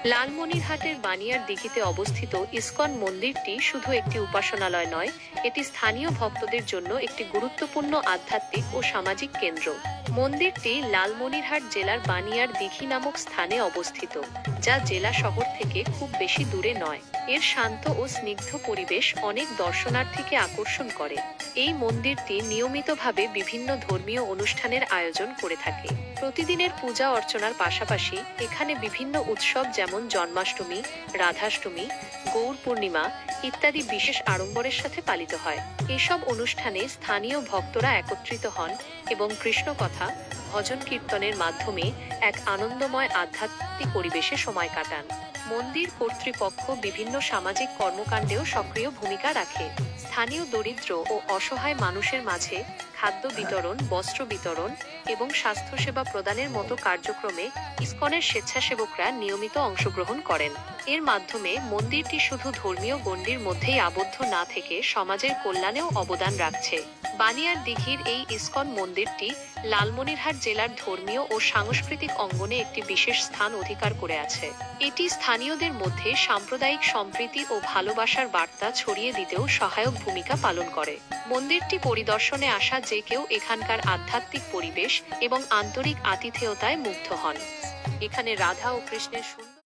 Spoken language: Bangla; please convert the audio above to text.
লালমনিরহাটের বানিয়ার দিঘিতে অবস্থিত ইসকন মন্দিরটি শুধু একটি উপাসনালয় নয়, এটি স্থানীয় ভক্তদের জন্য একটি গুরুত্বপূর্ণ আধ্যাত্মিক ও সামাজিক কেন্দ্র। মন্দিরটি লালমনিরহাট জেলার বানিয়ার দিঘি নামক স্থানে অবস্থিত, যা জেলা শহর থেকে খুব বেশি দূরে নয়। এর শান্ত ও স্নিগ্ধ পরিবেশ অনেক দর্শনার্থীকে আকর্ষণ করে। এই মন্দিরটি নিয়মিতভাবে বিভিন্ন ধর্মীয় অনুষ্ঠানের আয়োজন করে থাকে। প্রতিদিনের পূজা অর্চনার পাশাপাশি এখানে বিভিন্ন উৎসব যেমন জন্মাষ্টমী, রাধাষ্টমী, গৌর পূর্ণিমা ইত্যাদি বিশেষ আড়ম্বরের সাথে পালিত হয়। এসব অনুষ্ঠানে স্থানীয় ভক্তরা একত্রিত হন এবং কৃষ্ণ কথা, ভজন কীর্তনের মাধ্যমে এক আনন্দময় আধ্যাত্মিক পরিবেশে সময় কাটান। মন্দির কর্তৃপক্ষ বিভিন্ন সামাজিক কর্মকাণ্ডেও সক্রিয় ভূমিকা রাখে। স্থানীয় দরিদ্র ও অসহায় মানুষের মাঝে খাদ্য বিতরণ, বস্ত্র বিতরণ এবং স্বাস্থ্যসেবা প্রদানের মতো কার্যক্রমে ইসকনের স্বেচ্ছাসেবকরা নিয়মিত অংশগ্রহণ করেন। এর মাধ্যমে মন্দিরটি শুধু ধর্মীয় গণ্ডির মধ্যেই আবদ্ধ না থেকে সমাজের কল্যাণেও অবদান রাখছে। বানিয়ার দিঘির এই ইসকন মন্দিরটি লালমনিরহাট জেলার ধর্মীয় ও সাংস্কৃতিক অঙ্গনে একটি বিশেষ স্থান অধিকার করে আছে। এটি স্থানীয়দের মধ্যে সাম্প্রদায়িক সম্প্রীতি ও ভালোবাসার বার্তা ছড়িয়ে দিতেও সহায়ক ভূমিকা পালন করে। মন্দিরটি পরিদর্শনে আসা যে কেউ এখানকার আধ্যাত্মিক পরিবেশ এবং আন্তরিক আতিথেয়তায় মুগ্ধ হন। এখানে রাধা ও কৃষ্ণের সুন্দর